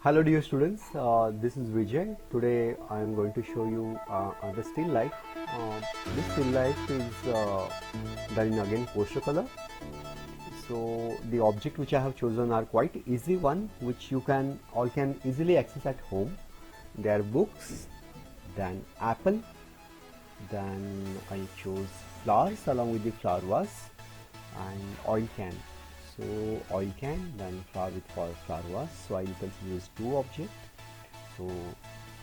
Hello dear students, this is Vijay. Today I am going to show you the still life. This still life is done in again poster color. So the object which I have chosen are quite easy one, which you can all can easily access at home. They are books, then apple, then I chose flowers along with the flower vase and oil can. So oil can, then flower with flower vase. So I will consider these two objects. So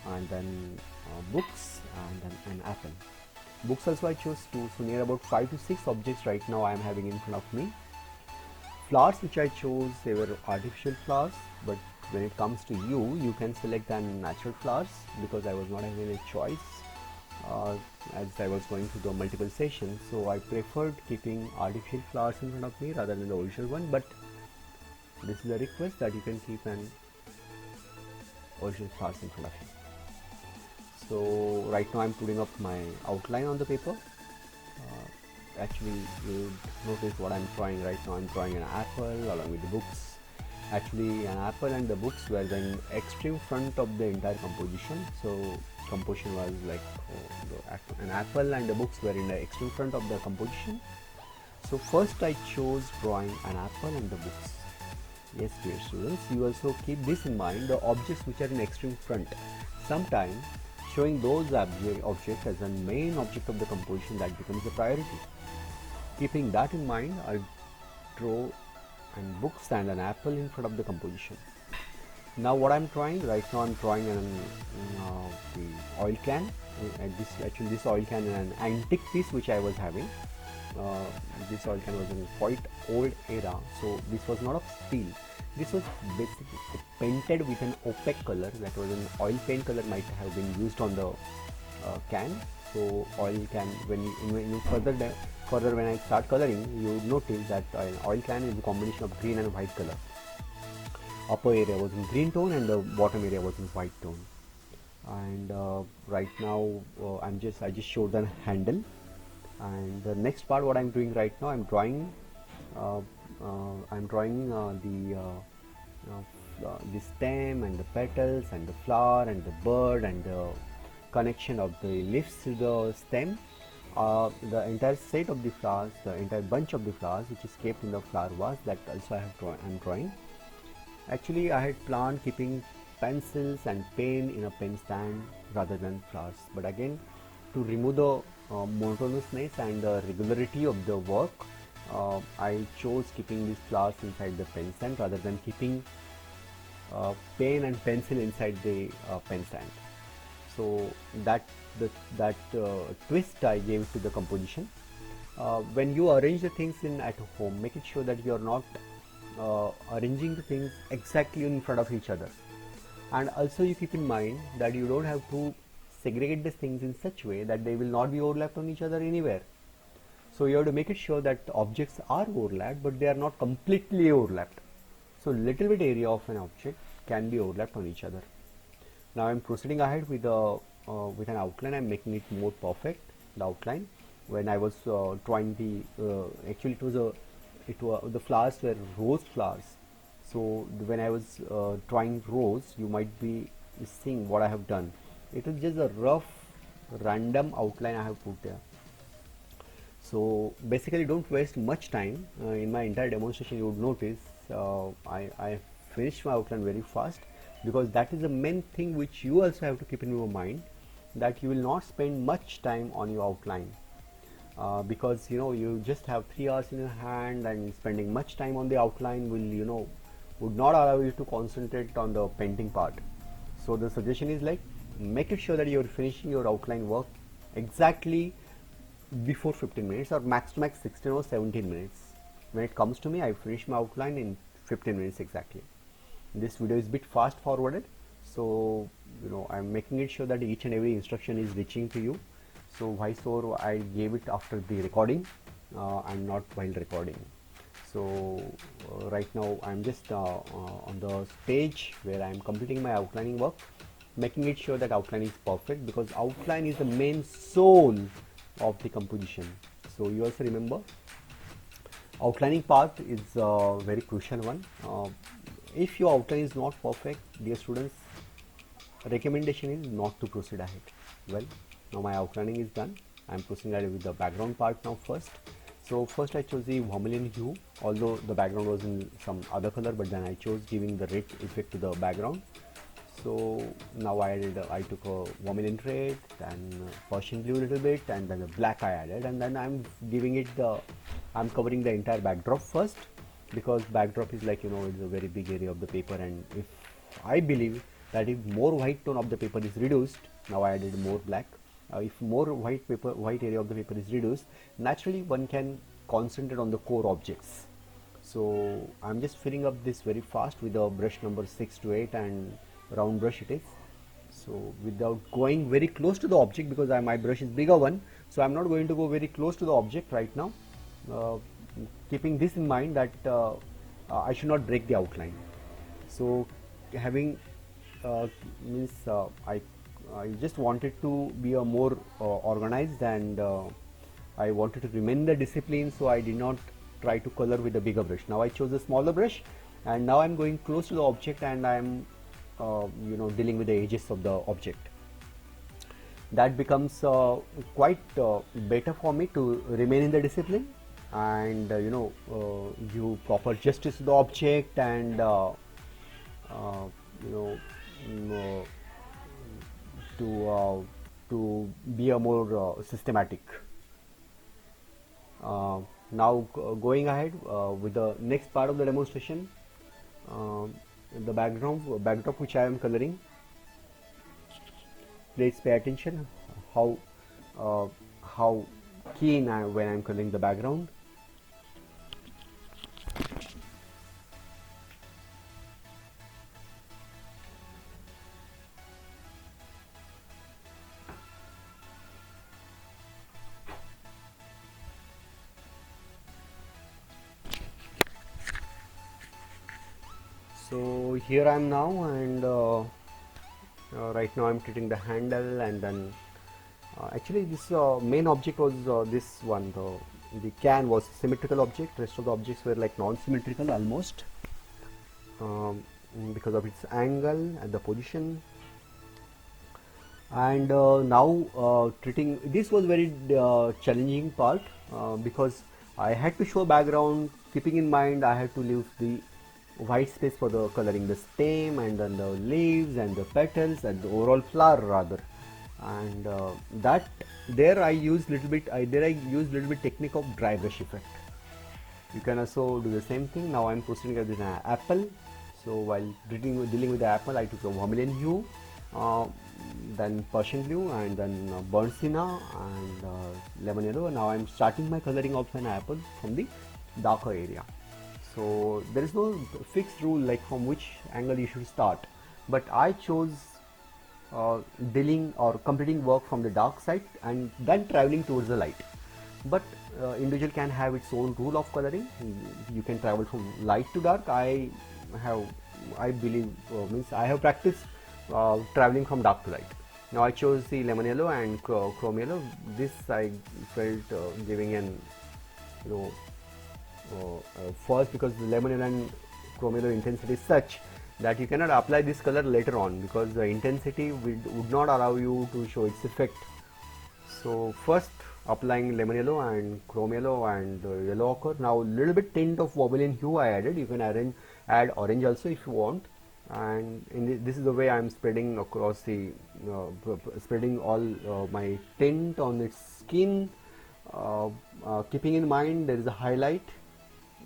and then books and then an apple. Books also I chose two. So near about 5 to 6 objects right now I am having in front of me. Flowers which I chose, they were artificial flowers, but when it comes to you can select then natural flowers because I was not having a choice as I was going through the multiple sessions. So I preferred keeping artificial flowers in front of me rather than the original one, but this is a request that you can keep an original flowers in front of you. So right now I'm putting up my outline on the paper. Actually, you notice what I'm drawing right now. I'm drawing an apple along with the books. Actually, an apple and the books were the extreme front of the entire composition. So composition was like an apple and the books were in the extreme front of the composition. So first I chose drawing an apple and the books. Yes, dear students, you also keep this in mind, the objects which are in extreme front. Sometimes showing those objects as a main object of the composition, that becomes a priority. Keeping that in mind, I draw and books and an apple in front of the composition. Now what I'm drawing right now, I'm drawing the oil can. This oil can is an antique piece which I was having. This oil can was in quite old era, so this was not of steel. This was basically painted with an opaque color, that was an oil paint color might have been used on the can. So oil can, when you further when I start coloring, you notice that oil can is a combination of green and white color. Upper area was in green tone and the bottom area was in white tone. And right now I just showed the handle. And the next part what I'm doing right now, I'm drawing the stem and the petals and the flower and the bird and the connection of the leaves to the stem. The entire set of the flowers, the entire bunch of the flowers which is kept in the flower vase, that also I'm drawing. Actually, I had planned keeping pencils and pen in a pen stand rather than flowers, but again, to remove the monotonousness and the regularity of the work, I chose keeping these flowers inside the pen stand rather than keeping pen and pencil inside the pen stand. So that twist I gave to the composition. When you arrange the things in at home, make it sure that you are not arranging the things exactly in front of each other, and also you keep in mind that you don't have to segregate the things in such a way that they will not be overlapped on each other anywhere. So you have to make it sure that objects are overlapped, but they are not completely overlapped. So little bit area of an object can be overlapped on each other. Now I'm proceeding ahead with an outline. I'm making it more perfect, the outline. When I was drawing actually the flowers were rose flowers. So when I was drawing rose, you might be seeing what I have done. It is just a rough random outline I have put there. So basically don't waste much time. In my entire demonstration you would notice I finished my outline very fast, because that is the main thing which you also have to keep in your mind, that you will not spend much time on your outline. Because you just have 3 hours in your hand, and spending much time on the outline will would not allow you to concentrate on the painting part. So the suggestion is like, make it sure that you are finishing your outline work exactly before 15 minutes or max to max 16 or 17 minutes. When it comes to me, I finish my outline in 15 minutes exactly. This video is a bit fast forwarded, so I'm making it sure that each and every instruction is reaching to you. So voiceover I gave it after the recording and not while recording. So right now I'm just on the stage where I'm completing my outlining work, making it sure that outline is perfect, because outline is the main soul of the composition. So you also remember, outlining part is a very crucial one. if your outline is not perfect, dear students, recommendation is not to proceed ahead. Well, now my outlining is done. I am proceeding ahead with the background part now first. So first I chose the vermilion hue, although the background was in some other color, but then I chose giving the red effect to the background. So now I took a vermilion red, then Persian blue a little bit, and then the black I added, and then I'm covering the entire backdrop first, because backdrop is like, it's a very big area of the paper, and if I believe that if more white tone of the paper is reduced, now I added more black. If more white area of the paper is reduced, naturally one can concentrate on the core objects. So I'm just filling up this very fast with a brush number 6 to 8, and round brush it is. So without going very close to the object, because my brush is bigger one, so I'm not going to go very close to the object right now, keeping this in mind that I should not break the outline. So having means I just wanted to be a more organized, and I wanted to remain the discipline, so I did not try to color with a bigger brush. Now I chose a smaller brush, and now I'm going close to the object, and I'm dealing with the edges of the object. That becomes quite better for me to remain in the discipline, and give proper justice to the object, and to be a more systematic. Now going ahead with the next part of the demonstration, the backdrop which I am coloring. Please pay attention how keen when I am coloring the background. So here I am now, and right now I am treating the handle, and then actually this main object was this one. The can was symmetrical object. Rest of the objects were like non-symmetrical almost, because of its angle and the position. And now treating this was very challenging part, because I had to show background, keeping in mind I had to leave the white space for the coloring the stem, and then the leaves and the petals and the overall flower rather. And that there I used little bit technique of dry brush effect. You can also do the same thing. Now I am proceeding with an apple. So while dealing with the apple, I took a vermilion hue, then Persian blue, and then burnt sienna, and lemon yellow. Now I am starting my coloring of an apple from the darker area. So there is no fixed rule like from which angle you should start, but I chose dealing or completing work from the dark side and then traveling towards the light. But individual can have its own rule of coloring. You can travel from light to dark. I believe means I have practiced traveling from dark to light. Now I chose the lemon yellow and chrome yellow. This I felt giving an first, because the lemon yellow and chrome yellow intensity is such that you cannot apply this color later on, because the intensity would not allow you to show its effect. So first applying lemon yellow and chrome yellow and yellow ochre. Now little bit tint of vermilion hue I added. You can add orange also if you want. And this is the way I am spreading across the spreading all my tint on its skin, keeping in mind there is a highlight.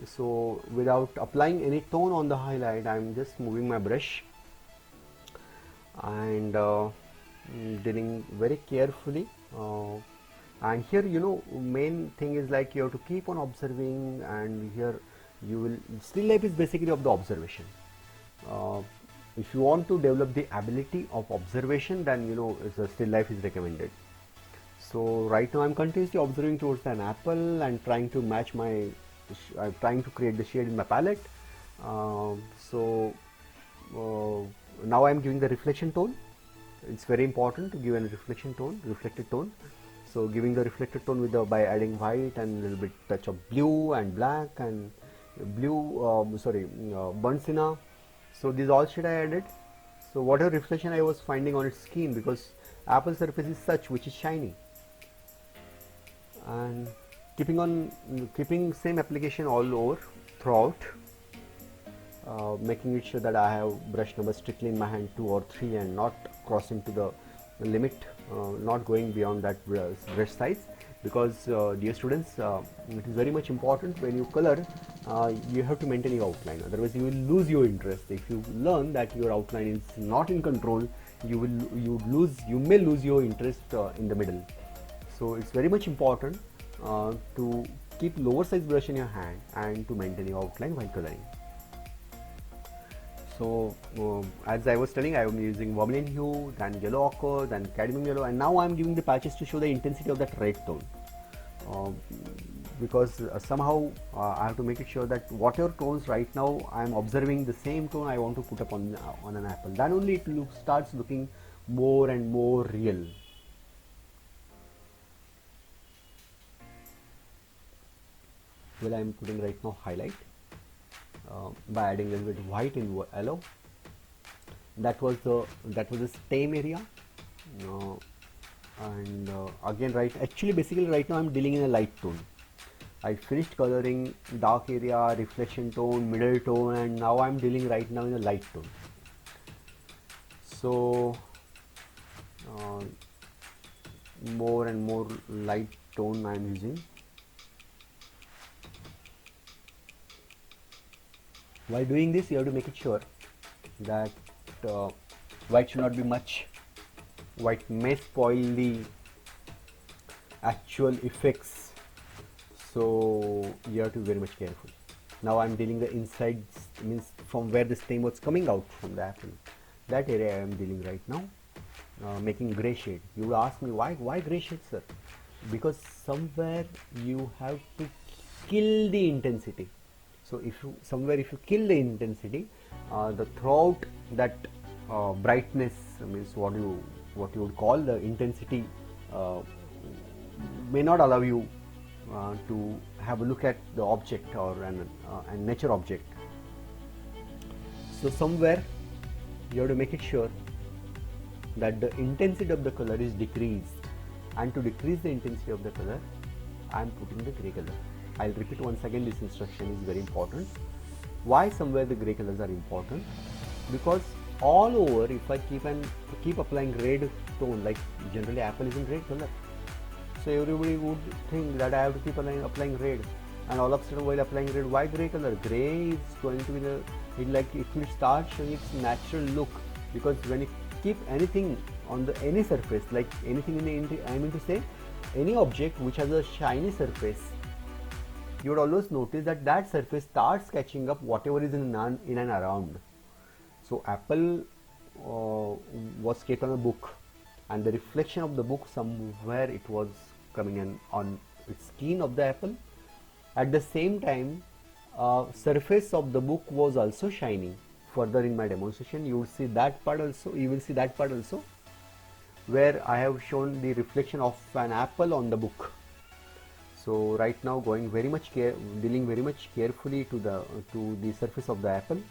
So without applying any tone on the highlight, I am just moving my brush and dealing very carefully. And here, main thing is like you have to keep on observing, and here you will still life is basically of the observation. If you want to develop the ability of observation, then the still life is recommended. So right now I'm continuously observing towards an apple and trying to match I'm trying to create the shade in my palette. So now I'm giving the reflection tone. It's very important to give a reflected tone. So giving the reflected tone by adding white and a little bit touch of blue and black and burnt sienna, So these all shade I added. So whatever reflection I was finding on its skin, because Apple surface is such which is shiny, and keeping same application all over throughout, making it sure that I have brush number strictly in my hand 2 or 3 and not crossing to the limit, not going beyond that brush size, because dear students, it is very much important when you color, you have to maintain your outline, otherwise you will lose your interest. If you learn that your outline is not in control, you may lose your interest in the middle. So it's very much important to keep lower size brush in your hand and to maintain your outline while coloring. So as I was telling, I am using vermilion hue, then yellow ochre, then cadmium yellow, and now I am giving the patches to show the intensity of that red tone. Because somehow I have to make it sure that whatever tones right now I am observing, the same tone I want to put up on an apple. Then only it starts looking more and more real. Well, I am putting right now highlight by adding a little bit of white in yellow. That was the stem area, and again, basically right now I'm dealing in a light tone. I finished coloring dark area, reflection tone, middle tone, and now I'm dealing right now in a light tone. So more and more light tone I'm using. While doing this, you have to make it sure that white should not be much. White may spoil the actual effects, so you have to be very much careful. Now I'm dealing the inside, means from where the stem was coming out from the apple. That area I am dealing right now, making gray shade. You will ask me why gray shade, sir? Because somewhere you have to kill the intensity. So if you kill the intensity, the throughout that brightness, means what you would call the intensity, may not allow you to have a look at the object or a nature object. So somewhere you have to make it sure that the intensity of the color is decreased, and to decrease the intensity of the color, I am putting the gray color. I'll repeat once again, this instruction is very important. Why somewhere the gray colors are important? Because all over, if I keep applying red tone, like generally apple is in red color, so everybody would think that I have to keep applying red, and all of a sudden while applying red, why gray color? Gray is going to be it will start showing its natural look, because when you keep anything on any surface, like anything I mean to say any object which has a shiny surface, you would always notice that surface starts catching up whatever is in and around. So apple was kept on a book, and the reflection of the book, somewhere it was coming in on its skin of the apple. At the same time, surface of the book was also shining. Further in my demonstration, you will see that part also, where I have shown the reflection of an apple on the book. So right now dealing very much carefully to the surface of the apple,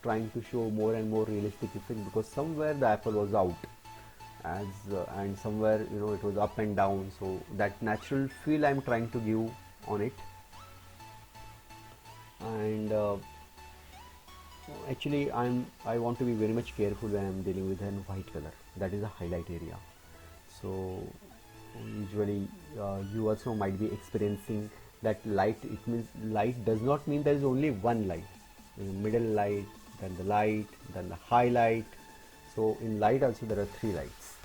trying to show more and more realistic effect, because somewhere the apple was out, and somewhere it was up and down. So that natural feel I am trying to give on it, and actually I want to be very much careful when I am dealing with a white color, that is a highlight area. So usually you also might be experiencing that light. It means light does not mean there is only one light. Middle light, then the light, then the highlight. So in light also there are 3 lights.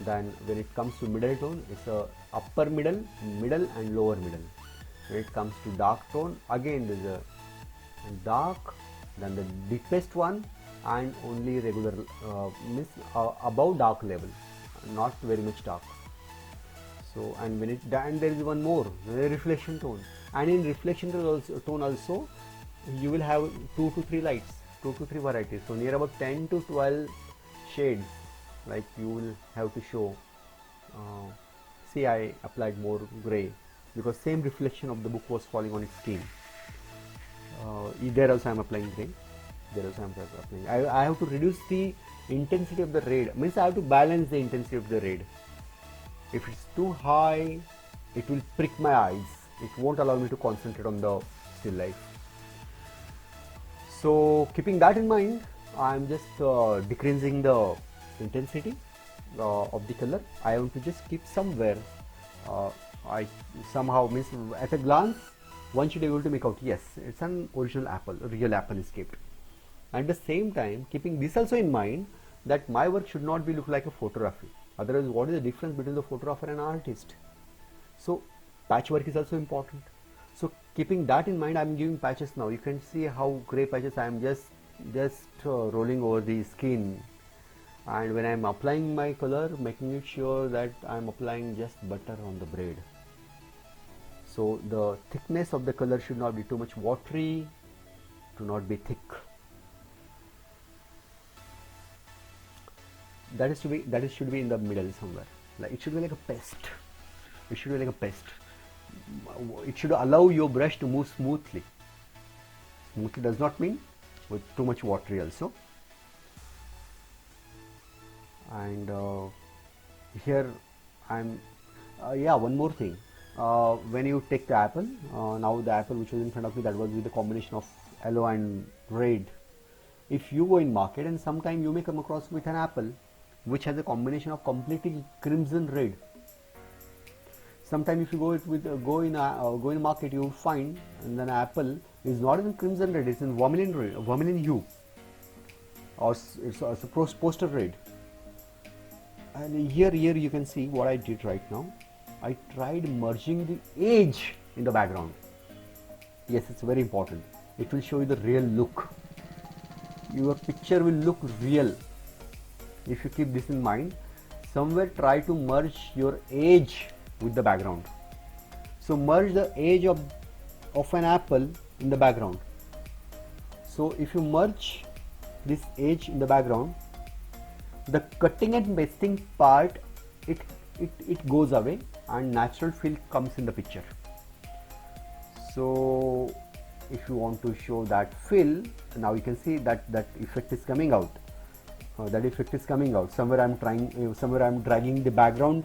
Then when it comes to middle tone, it's a upper middle and lower middle. When it comes to dark tone, again there is a dark, then the deepest one, and only regular, means above dark level, not very much dark. So and there is one more, the reflection tone, and in reflection tone also you will have 2 to 3 lights, 2 to 3 varieties. So near about 10 to 12 shades, like you will have to show. See, I applied more gray because same reflection of the book was falling on its skin. There also I am applying gray. There also I am applying. I have to reduce the intensity of the red. Means I have to balance the intensity of the red. If it's too high, it will prick my eyes. It won't allow me to concentrate on the still life. So keeping that in mind, I am just decreasing the intensity of the color. I want to just keep somewhere. I somehow means at a glance, one should be able to make out, yes, it's an original apple, a real apple is kept. At the same time, keeping this also in mind, that my work should not be look like a photography. Otherwise, what is the difference between the photographer and artist? So patchwork is also important. So keeping that in mind, I am giving patches now. You can see how gray patches I am just rolling over the skin, and when I am applying my color, making it sure that I am applying just butter on the braid. So the thickness of the color should not be too much watery, to not be thick. That should be in the middle somewhere. Like it should be like a paste. It should be like a paste. It should allow your brush to move smoothly. Smoothly does not mean with too much watery also. And here I'm yeah, one more thing. When you take the apple, now the apple which was in front of me, that was with the combination of yellow and red. If you go in market, and sometime you may come across with an apple which has a combination of completely crimson red. Sometimes if you go in market, you will find and then apple is not even crimson red; it's in vermilion hue, or it's a poster red. And here you can see what I did right now. I tried merging the edge in the background. Yes, it's very important. It will show you the real look. Your picture will look real. If you keep this in mind, somewhere try to merge your edge with the background. So merge the edge of an apple in the background. So if you merge this edge in the background, the cutting and pasting part, it goes away and natural feel comes in the picture. So if you want to show that fill, now you can see that effect is coming out. That effect is coming out. Somewhere I'm dragging the background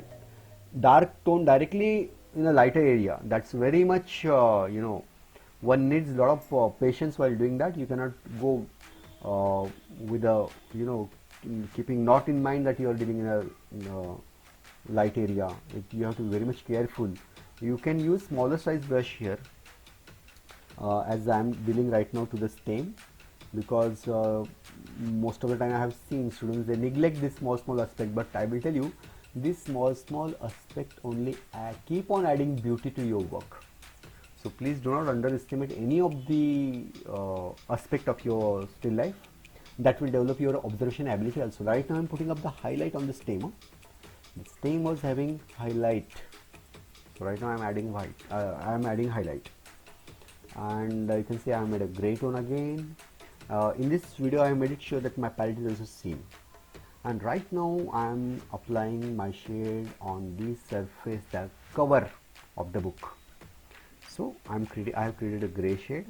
dark tone directly in a lighter area. That's very much one needs a lot of patience while doing that. You cannot go with a keeping not in mind that you are dealing in a light area. You have to be very much careful. You can use smaller size brush here, as I am dealing right now to the stem, because most of the time I have seen students, they neglect this small aspect, but I will tell you, this small aspect only keep on adding beauty to your work. So please do not underestimate any of the aspect of your still life. That will develop your observation ability also. Right now I am putting up the highlight on the stem. The stem was having highlight, so right now I am adding white. I am adding highlight, and you can see I have made a gray tone again. In this video I have made it sure that my palette is also seen, and right now I am applying my shade on the surface, the cover of the book. So I have created a gray shade.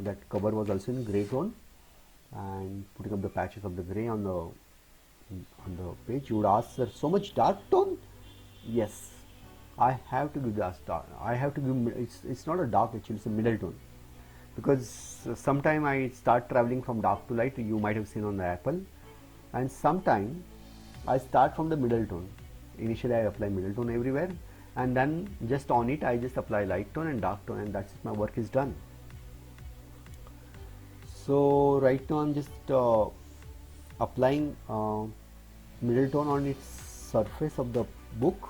That cover was also in gray tone, and putting up the patches of the gray on the page. You would ask, sir, so much dark tone? Yes, I have to give that dark. I have to give. It's not a dark, actually it's a middle tone, because sometime I start traveling from dark to light. You might have seen on the apple, and sometime I start from the middle tone. Initially I apply middle tone everywhere, and then just on it I just apply light tone and dark tone, and that's it. My work is done. So right now I'm just applying middle tone on its surface of the book,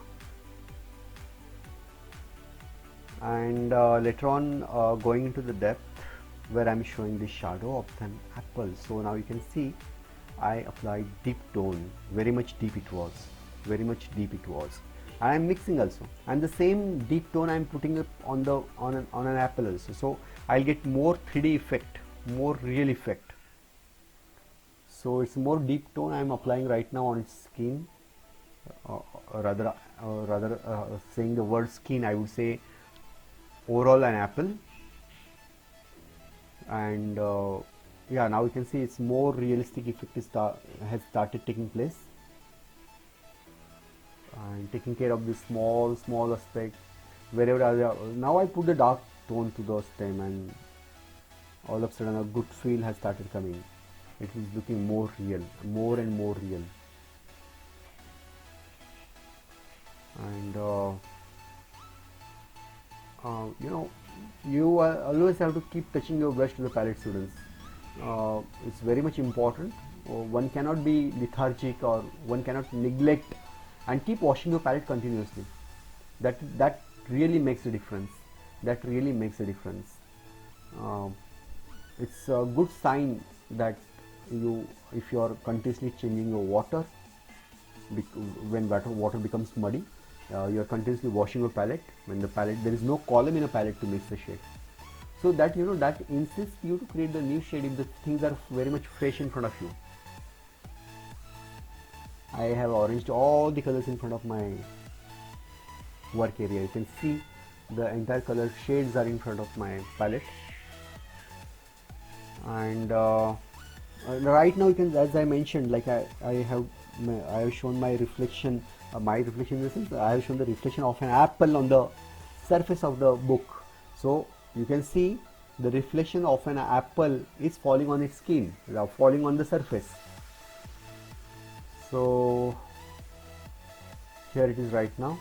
and later on going into the depth where I'm showing the shadow of an apple. So now you can see I applied deep tone, very much deep it was, very much deep it was. I am mixing also, and the same deep tone I am putting up on an apple also. So I'll get more 3D effect, more real effect. So it's more deep tone I am applying right now on its skin, rather saying the word skin, I would say overall an apple. and yeah, now you can see it's more realistic effect has started taking place, and taking care of the small aspect wherever now I put the dark tone to the stem, and all of a sudden a good feel has started coming. It is looking more real, more and more real. And you know, you always have to keep touching your brush to the palette, students. It's very much important. One cannot be lethargic, or one cannot neglect and keep washing your palette continuously. That really makes a difference. That really makes a difference. It's a good sign that if you are continuously changing your water, when water becomes muddy, you are continuously washing your palette. When the palette, there is no column in a palette to mix the shade, so that that insists you to create the new shade if the things are very much fresh in front of you. I have arranged all the colors in front of my work area. You can see the entire color shades are in front of my palette, and right now you can, as I mentioned, like I have shown my reflection, in the sense I have shown the reflection of an apple on the surface of the book. So you can see the reflection of an apple is falling on its skin, falling on the surface. So here it is right now.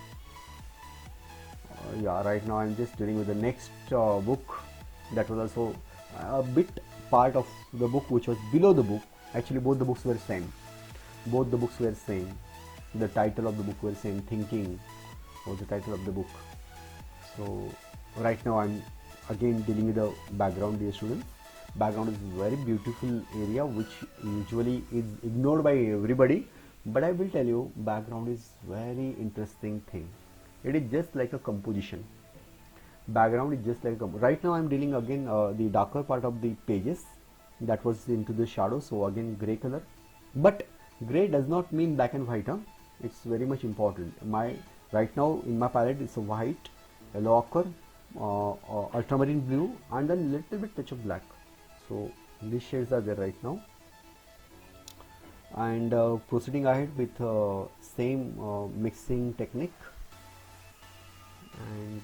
Yeah, right now I'm just dealing with the next book that was also a bit part of the book which was below the book. Actually both the books were same. Both the books were same. The title of the book were same. Thinking was the title of the book. So right now I'm again dealing with the background, dear students. Background is a very beautiful area which usually is ignored by everybody, but I will tell you, background is very interesting thing. It is just like a composition. Background is just like right now I'm dealing again the darker part of the pages that was into the shadow, so again gray color. But gray does not mean black and white, huh? It's very much important. Right now in my palette it's a white, yellow ochre, ultramarine blue, and then little bit touch of black. So these shades are there right now, and proceeding ahead with same mixing technique, and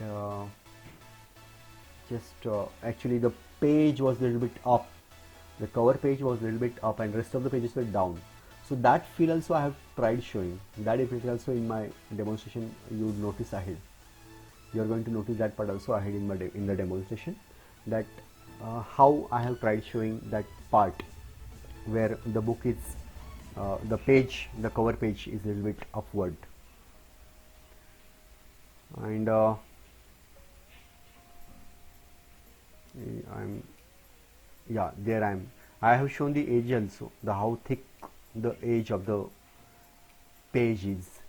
actually the page was a little bit up, the cover page was a little bit up, and rest of the pages were down. So that feel also I have tried showing. That effect also in my demonstration you would notice ahead. You are going to notice that part also ahead in the demonstration, that how I have tried showing that part where the book is the cover page is a little bit upward, and I have shown the edge also, how thick the edge of the page is,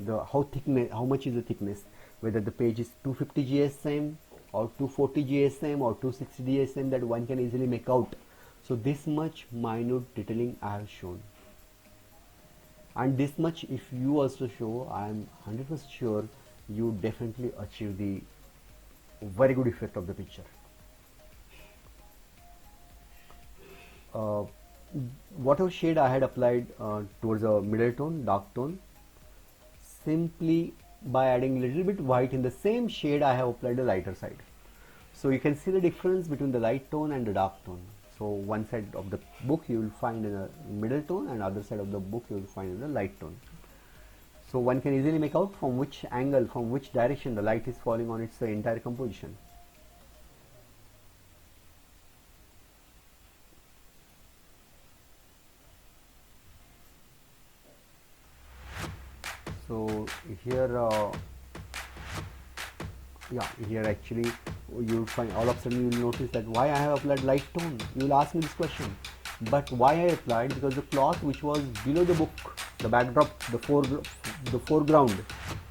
how much is the thickness, whether the page is 250 GSM or 240 GSM or 260 GSM, that one can easily make out. So this much minute detailing I have shown, and this much if you also show, I am 100% sure you definitely achieve the very good effect of the picture. Whatever shade I had applied towards a middle tone, dark tone, simply by adding a little bit white in the same shade I have applied the lighter side. So you can see the difference between the light tone and the dark tone. So one side of the book you will find in a middle tone, and other side of the book you will find in the light tone. So one can easily make out from which angle, from which direction the light is falling on its entire composition. So here here actually you will find, all of a sudden you will notice that why I have applied light tone. You will ask me this question, but why I applied? Because the cloth which was below the book, the backdrop, the foreground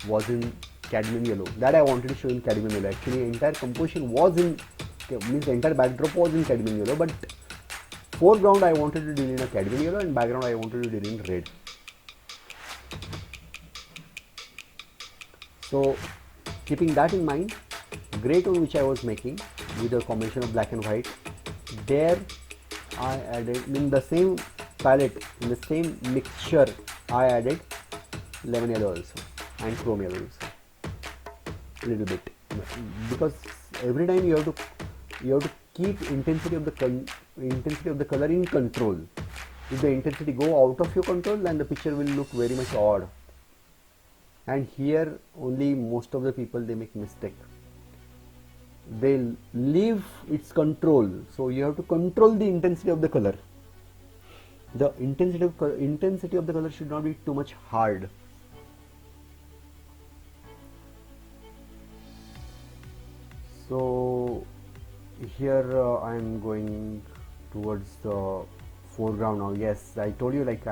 was in cadmium yellow. That I wanted to show in cadmium yellow. Actually entire composition was in, means the entire backdrop was in cadmium yellow, but foreground I wanted to deal in a cadmium yellow, and background I wanted to deal in red. So keeping that in mind, gray tone which I was making with a combination of black and white, There I added in the same palette, in the same mixture, I added lemon yellow also and chrome yellow also, little bit, because every time you have to keep intensity of the color in control. If the intensity go out of your control, then the picture will look very much odd. And here only most of the people they make mistake. They leave its control, so you have to control the intensity of the color. The intensity of the color should not be too much hard. So here I am going towards the foreground now. Yes, I told you, like,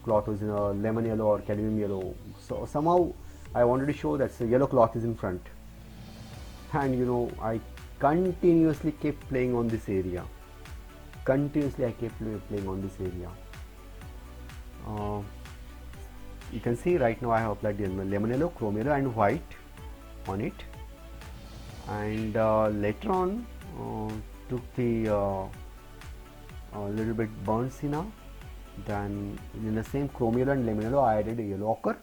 cloth was in a lemon yellow or cadmium yellow, so somehow I wanted to show that the yellow cloth is in front. And I continuously kept playing on this area. I kept playing on this area. You can see right now I have applied the lemon yellow, chrome yellow and white on it. And later on took the little bit burnt sienna. Then in the same chrome yellow and lemon yellow I added a yellow ochre,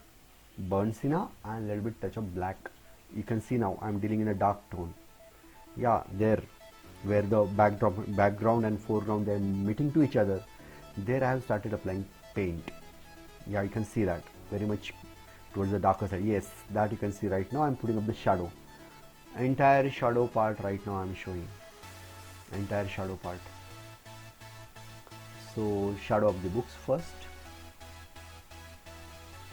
burnt sienna and a little bit touch of black. You can see now I'm dealing in a dark tone. Yeah, there where the background and foreground, they're meeting to each other, there I have started applying paint. Yeah, you can see that very much towards the darker side. Yes, that you can see right now I'm putting up the shadow. Entire shadow part right now I'm showing. Entire shadow part. So shadow of the books first.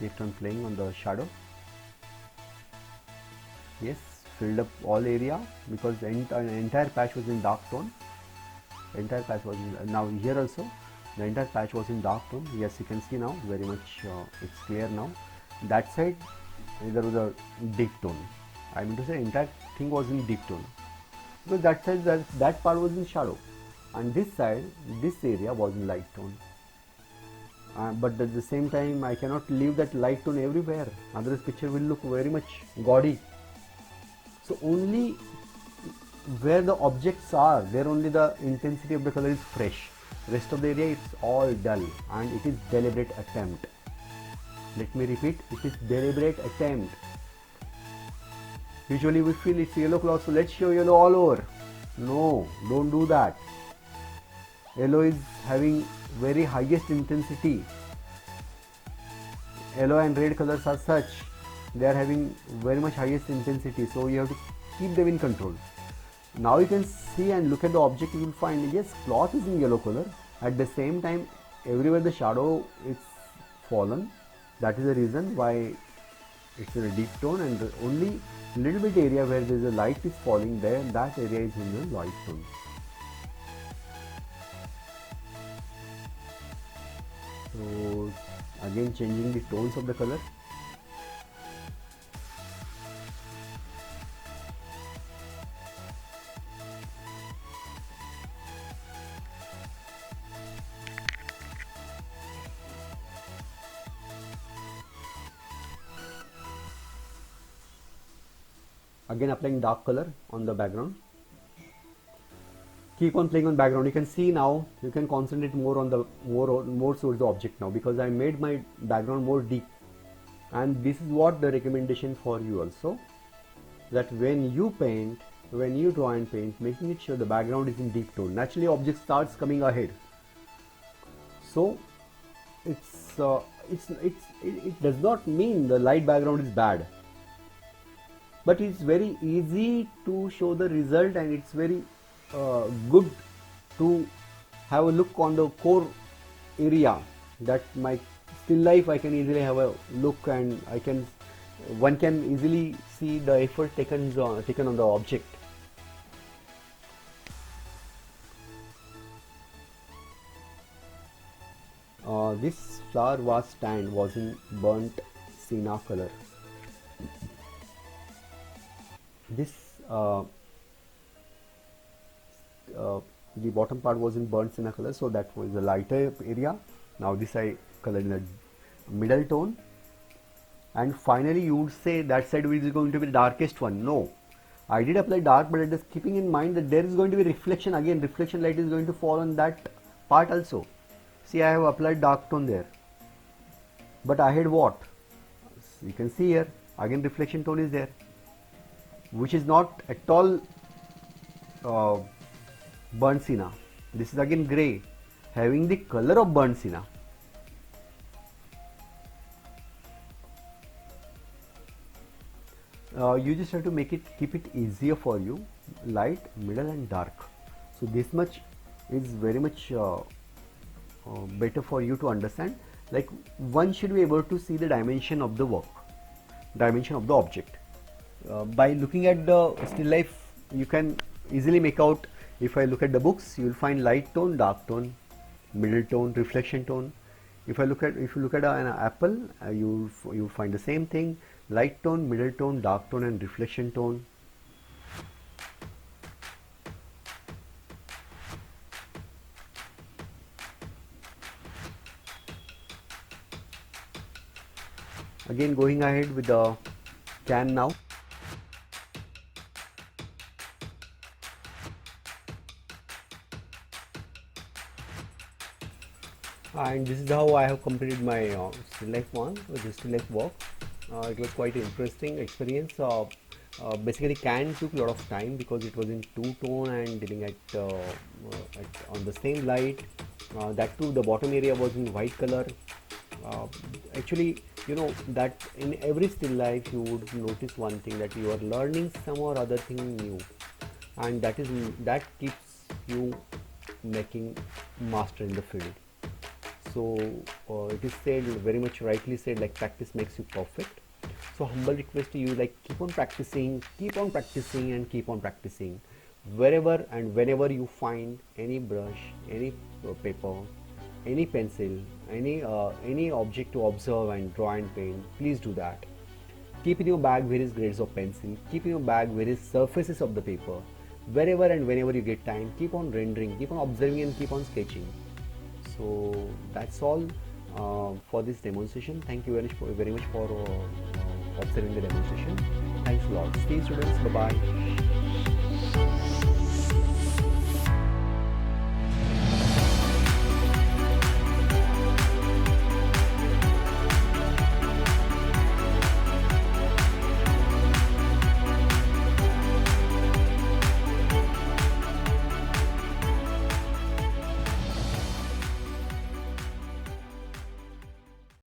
Kept on playing on the shadow. Yes, filled up all area because the entire patch was in dark tone. Entire patch was now here also the entire patch was in dark tone. Yes, you can see now very much it's clear now. That side there was a deep tone. I mean to say entire thing was in deep tone because that side that part was in shadow, and this side, this area was in light tone. But at the same time I cannot leave that light tone everywhere, otherwise picture will look very much gaudy. So only where the objects are, there only the intensity of the color is fresh. Rest of the area it's all dull, and it is deliberate attempt. Let me repeat, it is deliberate attempt. Usually we feel it's yellow cloth, so let's show yellow all over. No, don't do that. Yellow is having very highest intensity. Yellow and red colors are such, they are having very much highest intensity, so you have to keep them in control. Now you can see and look at the object, you will find yes, cloth is in yellow color. At the same time everywhere the shadow is fallen. That is the reason why it's in a deep tone, and the only little bit area where there is a light is falling there, that area is in the light tone. So again changing the tones of the color. Again applying dark color on the background. Keep on playing on background. You can see now you can concentrate more on the more towards the object now, because I made my background more deep. And this is what the recommendation for you also, that when you paint, when you draw and paint, making it sure the background is in deep tone. Naturally object starts coming ahead, so it does not mean the light background is bad, but it's very easy to show the result, and it's very good to have a look on the core area. That my still life I can easily have a look, and one can easily see the effort taken on the object. This flower vase stand was in burnt sienna color. This the bottom part was in burnt sienna color, so that was the lighter area. Now this I colored in a middle tone, and finally you would say that side is going to be the darkest one. No, I did apply dark, but it is keeping in mind that there is going to be reflection again. Reflection light is going to fall on that part also. See, I have applied dark tone there, but I had what? You can see here again reflection tone is there, which is not at all burnt sienna. This is again grey, having the color of burnt sienna. You just have to keep it easier for you, light, middle and dark. So this much is very much better for you to understand. Like, one should be able to see the dimension of the work, dimension of the object. By looking at the still life, you can easily make out. If I look at the books, you will find light tone, dark tone, middle tone, reflection tone. If you look at an apple, you find the same thing: light tone, middle tone, dark tone and reflection tone. Again, going ahead with the can now. And this is how I have completed my still life one, which is still life work. It was quite interesting experience. Basically, can took a lot of time because it was in two tone and dealing on the same light. That too, the bottom area was in white color. Actually, you know that in every still life you would notice one thing, that you are learning some or other thing new, and that keeps you making master in the field. So it is said, very much rightly said, like practice makes you perfect. So humble request to you, like keep on practicing and keep on practicing. Wherever and whenever you find any brush, any paper, any pencil, any object to observe and draw and paint, please do that. Keep in your bag various grades of pencil, keep in your bag various surfaces of the paper. Wherever and whenever you get time, keep on rendering, keep on observing and keep on sketching. So that's all for this demonstration. Thank you very much for observing the demonstration. Thanks a lot. Stay students. Bye bye.